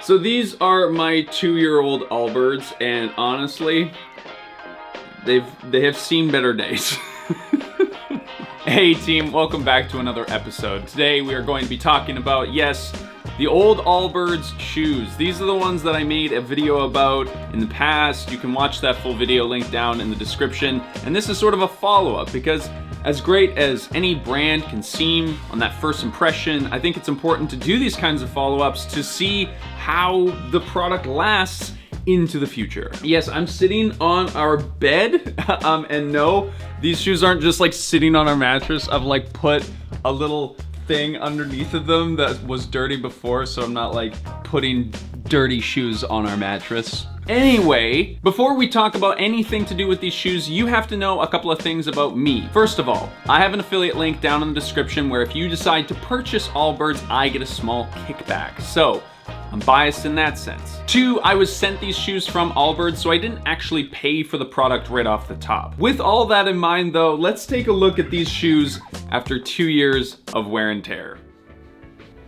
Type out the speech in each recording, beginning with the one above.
So these are my 2-year-old Allbirds, and honestly, they have seen better days. Hey team, welcome back to another episode. Today we are going to be talking about, yes, the old Allbirds shoes. These are the ones that I made a video about in the past. You can watch that full video link down in the description. And this is sort of a follow-up because as great as any brand can seem on that first impression, I think it's important to do these kinds of follow-ups to see how the product lasts into the future. Yes, I'm sitting on our bed, and no, these shoes aren't just like sitting on our mattress. I've like put a little thing underneath of them that was dirty before, so I'm not like putting dirty shoes on our mattress. Anyway, before we talk about anything to do with these shoes, you have to know a couple of things about me. First of all, I have an affiliate link down in the description where if you decide to purchase Allbirds, I get a small kickback. So, I'm biased in that sense. 2, I was sent these shoes from Allbirds, so I didn't actually pay for the product right off the top. With all that in mind though, let's take a look at these shoes after 2 years of wear and tear.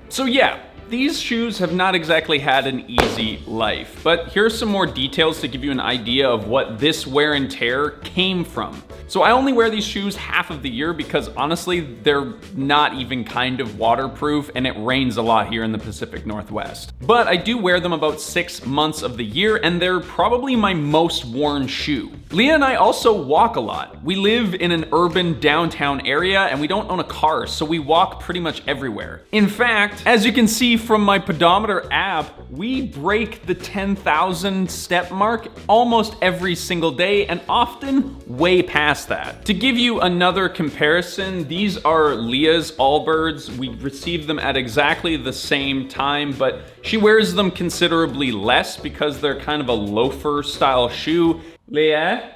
So yeah, these shoes have not exactly had an easy life, but here's some more details to give you an idea of what this wear and tear came from. So I only wear these shoes half of the year because honestly, they're not even kind of waterproof and it rains a lot here in the Pacific Northwest. But I do wear them about 6 months of the year and they're probably my most worn shoe. Leah and I also walk a lot. We live in an urban downtown area and we don't own a car, so we walk pretty much everywhere. In fact, as you can see from my pedometer app, we break the 10,000 step mark almost every single day and often way past that. To give you another comparison, these are Leah's Allbirds. We received them at exactly the same time, but she wears them considerably less because they're kind of a loafer style shoe. Leah?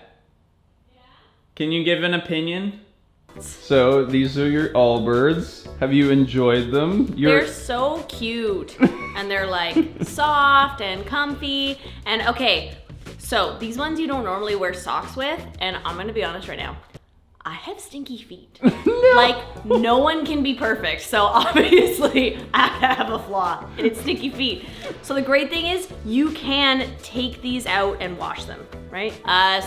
Yeah? Can you give an opinion? So these are your Allbirds. Have you enjoyed them? They're so cute. And they're like soft and comfy. And okay, so these ones you don't normally wear socks with, and I'm gonna be honest right now, I have stinky feet. No. Like, no one can be perfect, so obviously I have a flaw, and it's stinky feet. So the great thing is, you can take these out and wash them, right?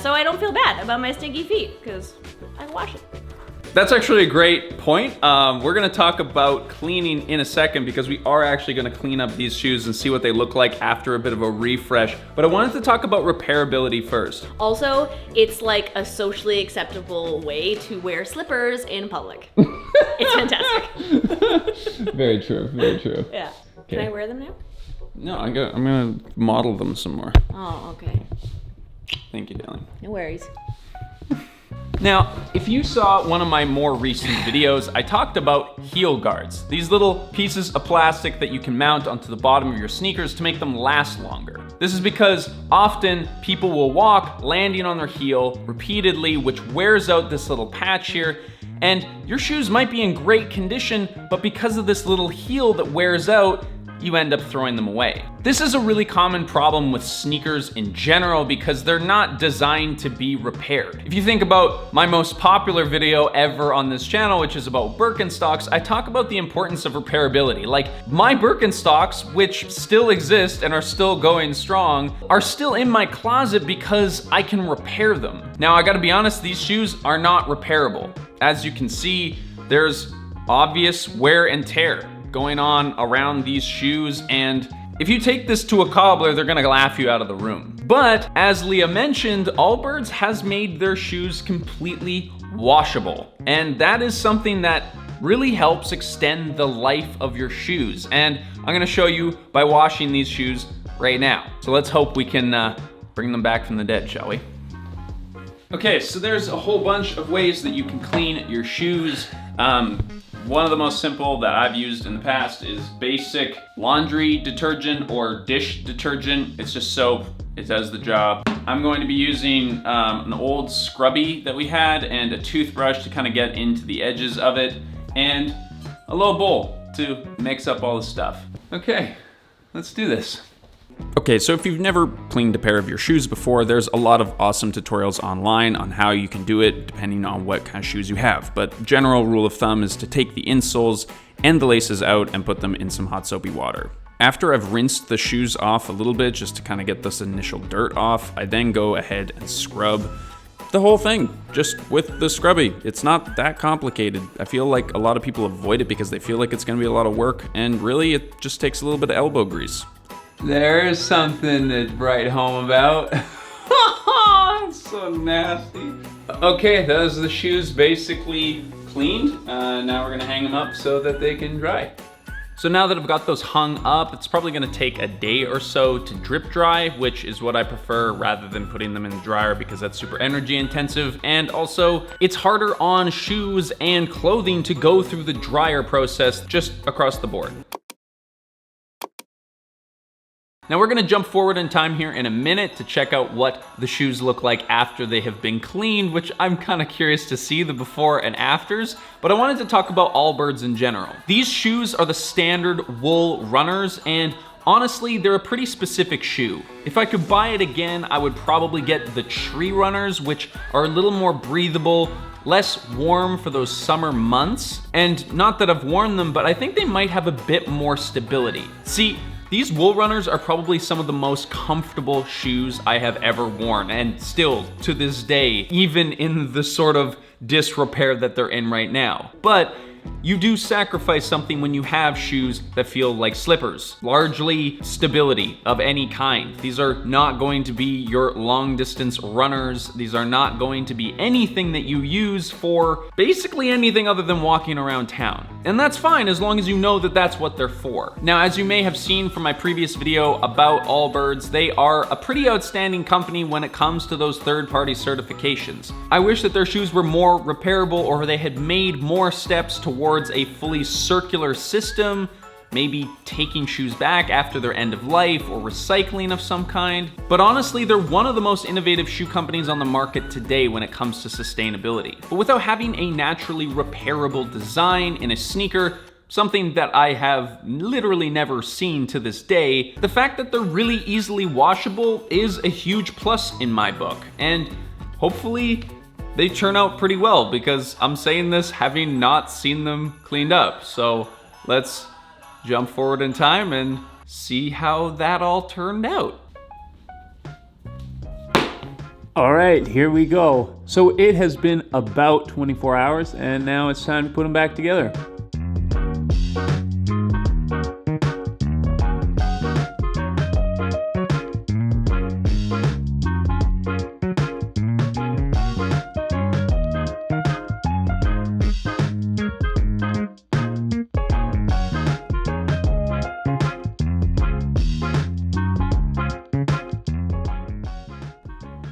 So I don't feel bad about my stinky feet, because I wash it. That's actually a great point. We're gonna talk about cleaning in a second because we are actually gonna clean up these shoes and see what they look like after a bit of a refresh. But I wanted to talk about repairability first. Also, it's like a socially acceptable way to wear slippers in public. It's fantastic. Very true, very true. Yeah. Okay. Can I wear them now? No, I'm gonna model them some more. Oh, okay. Thank you, Delenn. No worries. Now, if you saw one of my more recent videos, I talked about heel guards. These little pieces of plastic that you can mount onto the bottom of your sneakers to make them last longer. This is because often people will walk landing on their heel repeatedly, which wears out this little patch here, and your shoes might be in great condition, but because of this little heel that wears out, you end up throwing them away. This is a really common problem with sneakers in general because they're not designed to be repaired. If you think about my most popular video ever on this channel, which is about Birkenstocks, I talk about the importance of repairability. Like, my Birkenstocks, which still exist and are still going strong, are still in my closet because I can repair them. Now, I gotta be honest, these shoes are not repairable. As you can see, there's obvious wear and tear going on around these shoes, and if you take this to a cobbler, they're gonna laugh you out of the room. But as Leah mentioned, Allbirds has made their shoes completely washable, and that is something that really helps extend the life of your shoes. And I'm gonna show you by washing these shoes right now. So let's hope we can bring them back from the dead, shall we? Okay, so there's a whole bunch of ways that you can clean your shoes. One of the most simple that I've used in the past is basic laundry detergent or dish detergent. It's just soap, it does the job. I'm going to be using an old scrubby that we had and a toothbrush to kind of get into the edges of it, and a little bowl to mix up all the stuff. Okay, let's do this. Okay, so if you've never cleaned a pair of your shoes before, there's a lot of awesome tutorials online on how you can do it depending on what kind of shoes you have. But general rule of thumb is to take the insoles and the laces out and put them in some hot soapy water. After I've rinsed the shoes off a little bit just to kind of get this initial dirt off, I then go ahead and scrub the whole thing just with the scrubby. It's not that complicated. I feel like a lot of people avoid it because they feel like it's gonna be a lot of work, and really it just takes a little bit of elbow grease. There's something to write home about. It's so nasty. Okay, those are the shoes basically cleaned. Now we're gonna hang them up so that they can dry. So now that I've got those hung up, it's probably gonna take a day or so to drip dry, which is what I prefer rather than putting them in the dryer because that's super energy intensive. And also, it's harder on shoes and clothing to go through the dryer process just across the board. Now we're gonna jump forward in time here in a minute to check out what the shoes look like after they have been cleaned, which I'm kind of curious to see the before and afters, but I wanted to talk about Allbirds in general. These shoes are the standard wool runners, and honestly, they're a pretty specific shoe. If I could buy it again, I would probably get the tree runners, which are a little more breathable, less warm for those summer months. And not that I've worn them, but I think they might have a bit more stability. See, these wool runners are probably some of the most comfortable shoes I have ever worn, and still to this day, even in the sort of disrepair that they're in right now. But you do sacrifice something when you have shoes that feel like slippers, largely stability of any kind. These are not going to be your long distance runners. These are not going to be anything that you use for basically anything other than walking around town. And that's fine as long as you know that that's what they're for. Now, as you may have seen from my previous video about Allbirds, they are a pretty outstanding company when it comes to those third-party certifications. I wish that their shoes were more repairable or they had made more steps towards a fully circular system, maybe taking shoes back after their end of life or recycling of some kind. But honestly, they're one of the most innovative shoe companies on the market today when it comes to sustainability. But without having a naturally repairable design in a sneaker, something that I have literally never seen to this day, the fact that they're really easily washable is a huge plus in my book. And hopefully, they turn out pretty well, because I'm saying this having not seen them cleaned up. So let's jump forward in time and see how that all turned out. All right, here we go. So it has been about 24 hours and now it's time to put them back together.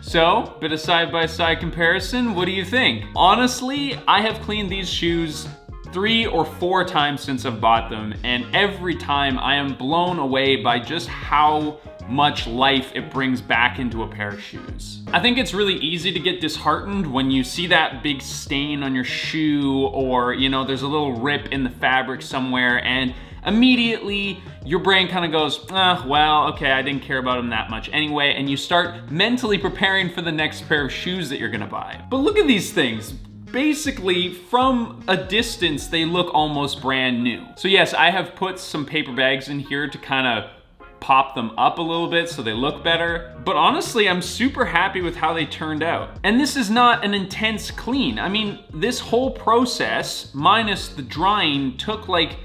So, bit of side-by-side comparison, what do you think? Honestly, I have cleaned these shoes 3 or 4 times since I've bought them, and every time I am blown away by just how much life it brings back into a pair of shoes. I think it's really easy to get disheartened when you see that big stain on your shoe, or there's a little rip in the fabric somewhere, and immediately your brain kind of goes, well, okay, I didn't care about them that much anyway, and you start mentally preparing for the next pair of shoes that you're gonna buy. But look at these things. Basically, from a distance, they look almost brand new. So yes, I have put some paper bags in here to kind of pop them up a little bit so they look better. But honestly, I'm super happy with how they turned out. And this is not an intense clean. I mean, this whole process, minus the drying, took like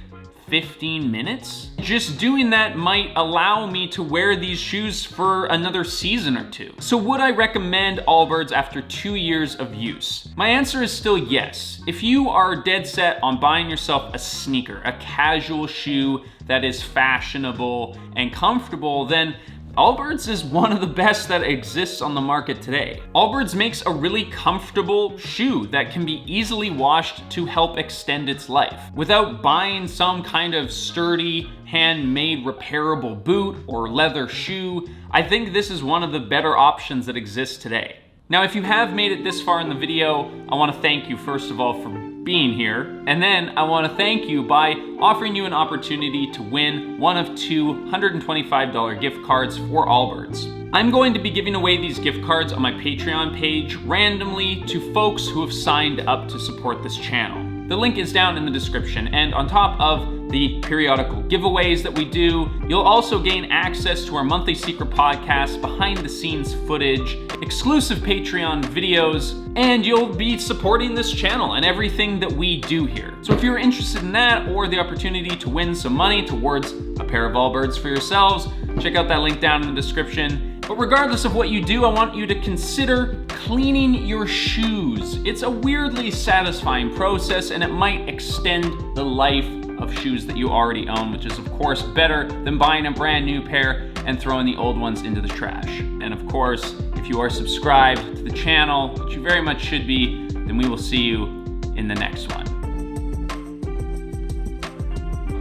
15 minutes. Just doing that might allow me to wear these shoes for another season or 2. So would I recommend Allbirds after 2 years of use? My answer is still yes. If you are dead set on buying yourself a sneaker, a casual shoe that is fashionable and comfortable, then Allbirds is one of the best that exists on the market today. Allbirds makes a really comfortable shoe that can be easily washed to help extend its life. Without buying some kind of sturdy, handmade repairable boot or leather shoe, I think this is one of the better options that exists today. Now, if you have made it this far in the video, I want to thank you first of all for being here. And then I want to thank you by offering you an opportunity to win one of 2 $125 gift cards for Allbirds. I'm going to be giving away these gift cards on my Patreon page randomly to folks who have signed up to support this channel. The link is down in the description, and on top of the periodical giveaways that we do. You'll also gain access to our monthly secret podcast, behind the scenes footage, exclusive Patreon videos, and you'll be supporting this channel and everything that we do here. So if you're interested in that, or the opportunity to win some money towards a pair of Allbirds for yourselves, check out that link down in the description. But regardless of what you do, I want you to consider cleaning your shoes. It's a weirdly satisfying process, and it might extend the life of shoes that you already own, which is of course better than buying a brand new pair and throwing the old ones into the trash. And of course, if you are subscribed to the channel, which you very much should be, then we will see you in the next one.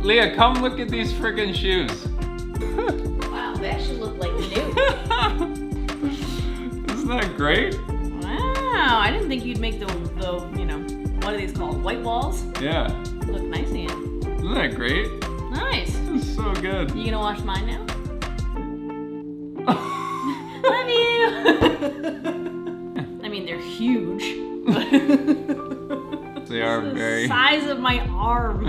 Leah, come look at these friggin' shoes. Wow, they actually look like new. Isn't that great? Wow, I didn't think you'd make the what are these called? White walls? Yeah. Look nice again. Isn't that great? Nice. This is so good. You gonna wash mine now? Love you. I mean, they're huge. They are The very... size of my arm.